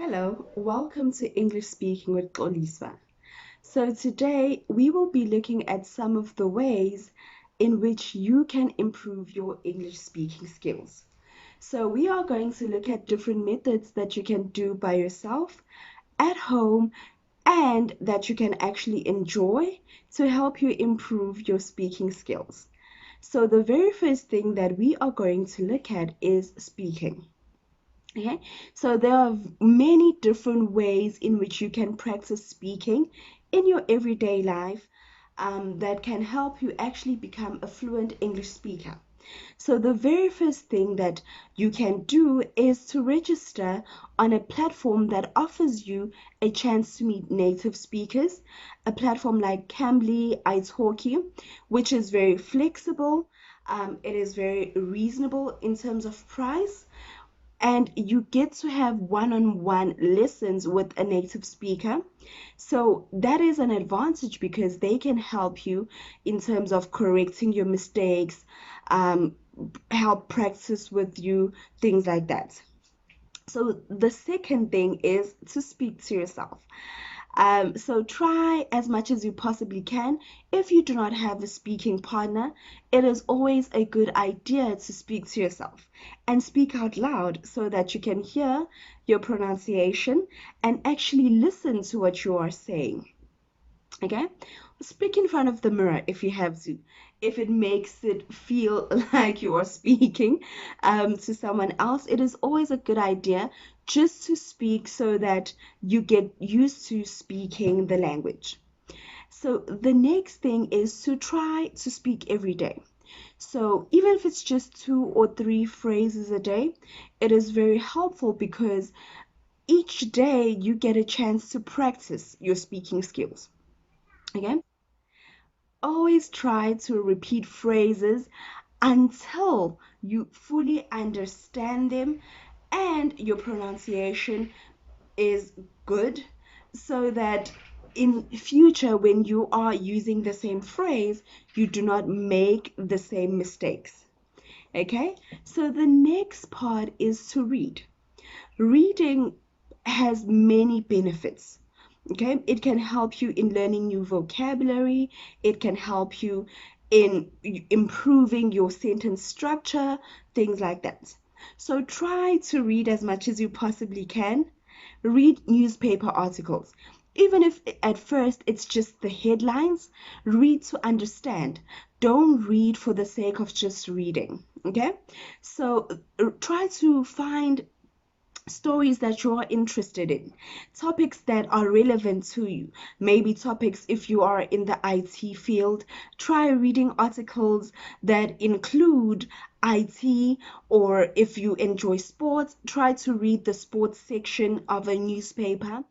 Hello, welcome to English Speaking with Xoliswa. So today we will be looking at some of the ways in which you can improve your English speaking skills. So we are going to look at different methods that you can do by yourself at home and that you can actually enjoy to help you improve your speaking skills. So the very first thing that we are going to look at is speaking. Okay, so there are many different ways in which you can practice speaking in your everyday life that can help you actually become a fluent English speaker. So, the very first thing that you can do is to register on a platform that offers you a chance to meet native speakers, a platform like Cambly, italki, which is very flexible. It is very reasonable in terms of price and you get to have one-on-one lessons with a native speaker. So that is an advantage because they can help you in terms of correcting your mistakes, um, help practice with you, things like that. So the second thing is to speak to yourself. So try as much as you possibly can. If you do not have a speaking partner, it is always a good idea to speak to yourself and speak out loud so that you can hear your pronunciation and actually listen to what you are saying. Okay, speak in front of the mirror if you have to, if it makes it feel like you are speaking to someone else. It is always a good idea just to speak so that you get used to speaking the language. So the next thing is to try to speak every day. So even if it's just 2 or 3 phrases a day, it is very helpful because each day you get a chance to practice your speaking skills. Okay, always try to repeat phrases until you fully understand them and your pronunciation is good so that in future when you are using the same phrase you do not make the same mistakes. Okay, so the next part is to read. Reading has many benefits. Okay, it can help you in learning new vocabulary, it can help you in improving your sentence structure, things like that. So try to read as much as you possibly can. Read newspaper articles. Even if at first it's just the headlines, read to understand. Don't read for the sake of just reading. Okay, so try to find stories that you're interested in, topics that are relevant to you. Maybe topics if you are in the IT field, try reading articles that include IT, or if you enjoy sports, try to read the sports section of a newspaper.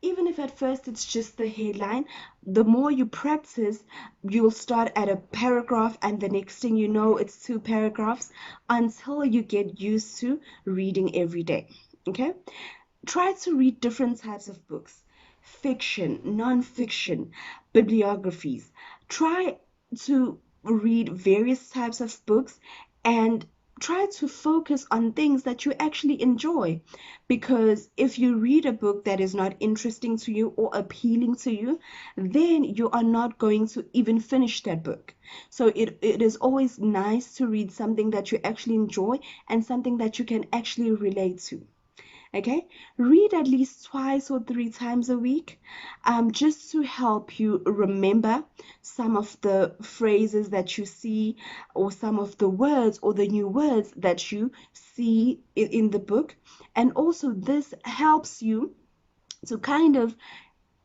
Even if at first it's just the headline, the more you practice, you'll start at a paragraph, and the next thing you know, it's 2 paragraphs until you get used to reading every day. Okay, try to read different types of books: fiction, non-fiction, bibliographies. Try to read various types of books and try to focus on things that you actually enjoy, because if you read a book that is not interesting to you or appealing to you, then you are not going to even finish that book. So it is always nice to read something that you actually enjoy and something that you can actually relate to. Okay, read at least 2 or 3 times a week, just to help you remember some of the phrases that you see, or some of the words or the new words that you see in the book. And also this helps you to kind of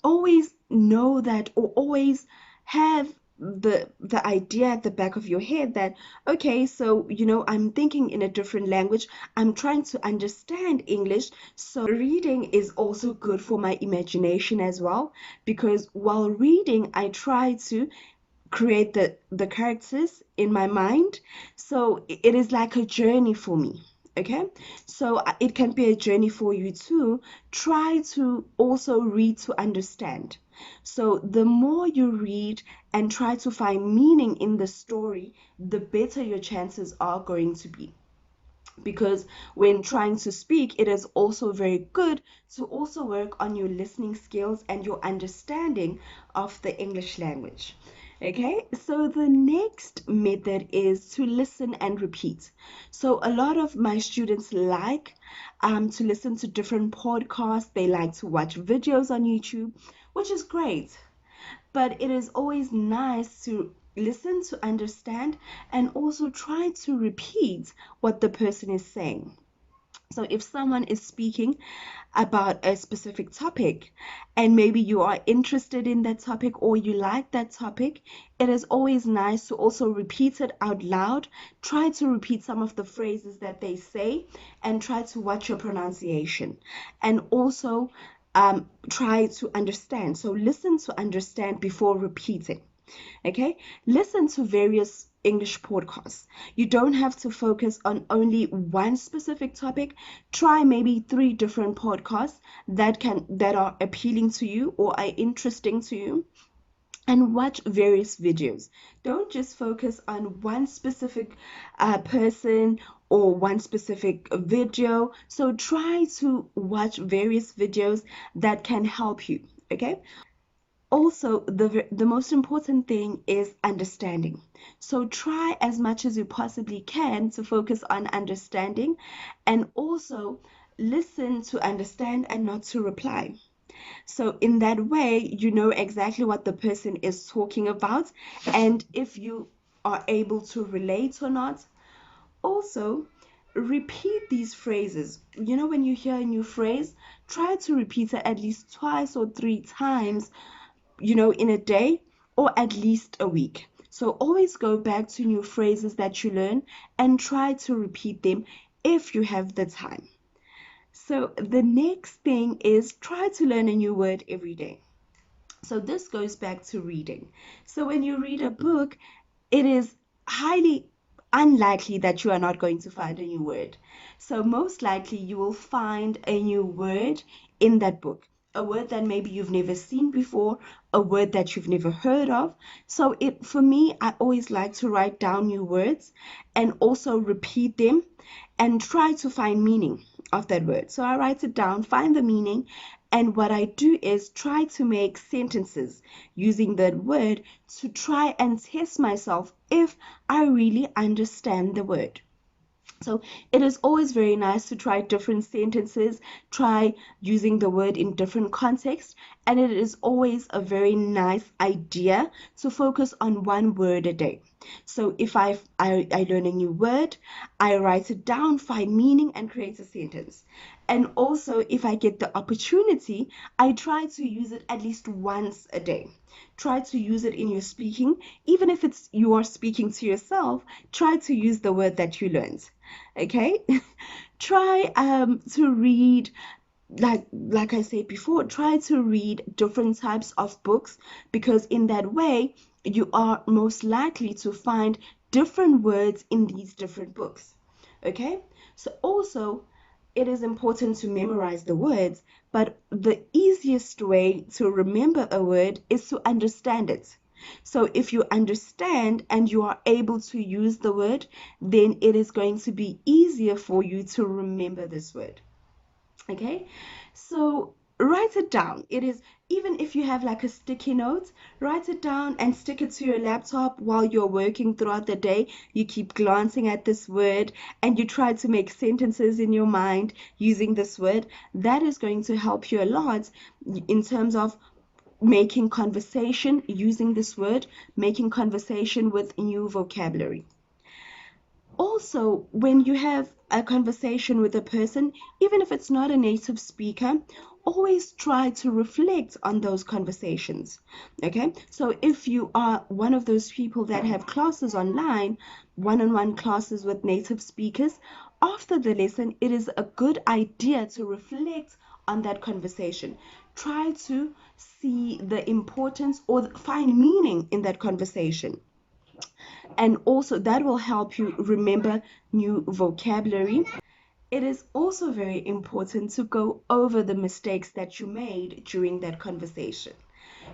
always know that, or always have the idea at the back of your head that, okay, so I'm thinking in a different language, I'm trying to understand English, so reading is also good for my imagination as well, because while reading I try to create the characters in my mind. So it is like a journey for me. Okay, so it can be a journey for you too. Try to also read to understand. So the more you read and try to find meaning in the story, the better your chances are going to be. because when trying to speak, it is also very good to also work on your listening skills and your understanding of the English language. Okay, so the next method is to listen and repeat. So a lot of my students like to listen to different podcasts. They like to watch videos on YouTube, which is great, but it is always nice to listen to understand and also try to repeat what the person is saying. So if someone is speaking about a specific topic and maybe you are interested in that topic or you like that topic, it is always nice to also repeat it out loud. Try to repeat some of the phrases that they say and try to watch your pronunciation. And also try to understand. So listen to understand before repeating. Okay, listen to various English podcasts. You don't have to focus on only one specific topic. Try maybe 3 different podcasts that are appealing to you or are interesting to you, and watch various videos. Don't just focus on one specific person or one specific video. So try to watch various videos that can help you. Okay, also the most important thing is understanding. So try as much as you possibly can to focus on understanding, and also listen to understand and not to reply. So in that way you know exactly what the person is talking about and if you are able to relate or not. Also, repeat these phrases. You know, when you hear a new phrase, try to repeat it at least twice or 3 times, in a day or at least a week. So always go back to new phrases that you learn and try to repeat them if you have the time. So the next thing is try to learn a new word every day. So this goes back to reading. So when you read a book, it is highly unlikely that you are not going to find a new word. So most likely you will find a new word in that book. A word that maybe you've never seen before, a word that you've never heard of. So it for me, I always like to write down new words and also repeat them and try to find meaning of that word. So I write it down, find the meaning, and what I do is try to make sentences using that word to try and test myself if I really understand the word. So it is always very nice to try different sentences, try using the word in different contexts, and it is always a very nice idea to focus on one word a day. So if I learn a new word, I write it down, find meaning, and create a sentence. And also, if I get the opportunity, I try to use it at least once a day. Try to use it in your speaking. Even if it's you are speaking to yourself, try to use the word that you learned. Okay? Try to read, like I said before, try to read different types of books, because in that way you are most likely to find different words in these different books. Okay, so also it is important to memorize the words, but the easiest way to remember a word is to understand it. So if you understand and you are able to use the word, then it is going to be easier for you to remember this word. Okay, so write it down. It is, even if you have like a sticky note, write it down and stick it to your laptop while you're working throughout the day. You keep glancing at this word and you try to make sentences in your mind using this word. That is going to help you a lot in terms of making conversation using this word, making conversation with new vocabulary. Also, when you have a conversation with a person, even if it's not a native speaker, always try to reflect on those conversations. Okay, so if you are one of those people that have classes online, one-on-one classes with native speakers, after the lesson, it is a good idea to reflect on that conversation. Try to see the importance or find meaning in that conversation, and also that will help you remember new vocabulary. It is also very important to go over the mistakes that you made during that conversation.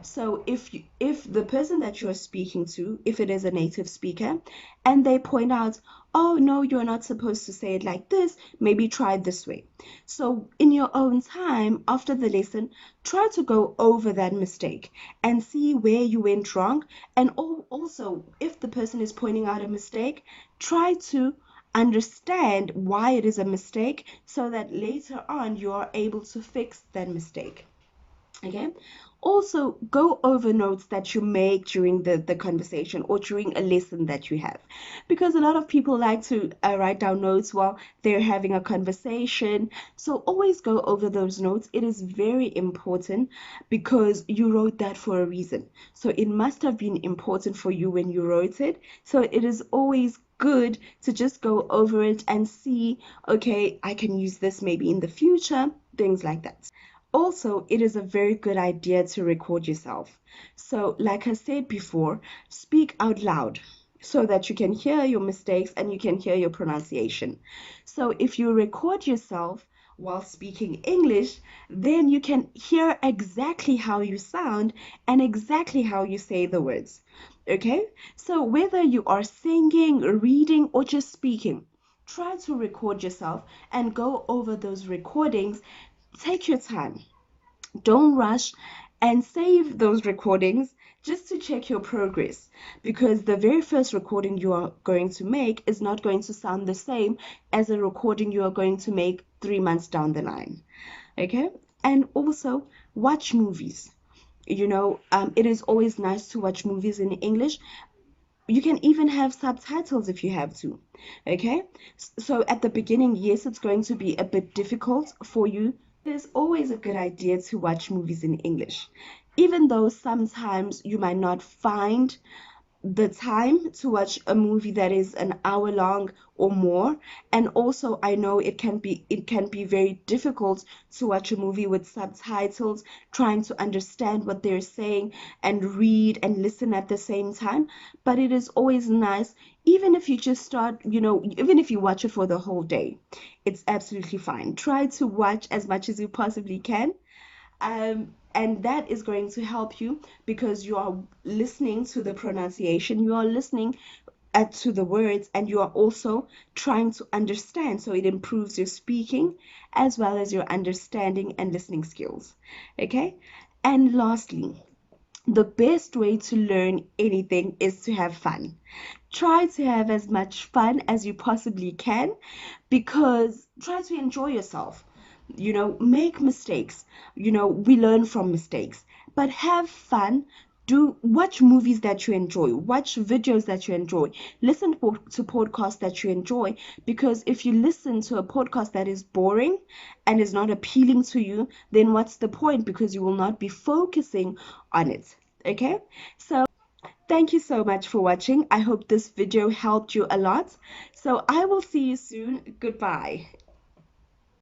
So if the person that you're speaking to, if it is a native speaker, and they point out, oh no, you're not supposed to say it like this, maybe try it this way. So in your own time after the lesson, try to go over that mistake and see where you went wrong. And also, if the person is pointing out a mistake, try to understand why it is a mistake so that later on you are able to fix that mistake. Okay. Also, go over notes that you make during the conversation or during a lesson that you have. Because a lot of people like to write down notes while they're having a conversation. So always go over those notes. It is very important because you wrote that for a reason. So it must have been important for you when you wrote it. So it is always good to just go over it and see, okay, I can use this maybe in the future, things like that. Also, it is a very good idea to record yourself. So, like I said before, speak out loud so that you can hear your mistakes and you can hear your pronunciation. So, if you record yourself while speaking English, then you can hear exactly how you sound and exactly how you say the words. Okay? So, whether you are singing, reading, or just speaking, try to record yourself and go over those recordings. Take your time, don't rush, and save those recordings just to check your progress, because the very first recording you are going to make is not going to sound the same as a recording you are going to make 3 months down the line. Okay. And also watch movies. It is always nice to watch movies in English. You can even have subtitles if you have to. Okay. So at the beginning, yes, it's going to be a bit difficult for you. It's always a good idea to watch movies in English, even though sometimes you might not find the time to watch a movie that is an hour long or more. And also, I know it can be very difficult to watch a movie with subtitles, trying to understand what they're saying and read and listen at the same time. But it is always nice, even if you just start, even if you watch it for the whole day, it's absolutely fine. Try to watch as much as you possibly can, and that is going to help you because you are listening to the pronunciation, you are listening to the words, and you are also trying to understand. So it improves your speaking as well as your understanding and listening skills. Okay. And lastly, the best way to learn anything is to have fun. Try to have as much fun as you possibly can, because try to enjoy yourself. Make mistakes. We learn from mistakes, but have fun. Do watch movies that you enjoy, watch videos that you enjoy, listen to podcasts that you enjoy, because if you listen to a podcast that is boring and is not appealing to you, then what's the point? Because you will not be focusing on it. Okay. So thank you so much for watching. I hope this video helped you a lot. So I will see you soon. Goodbye.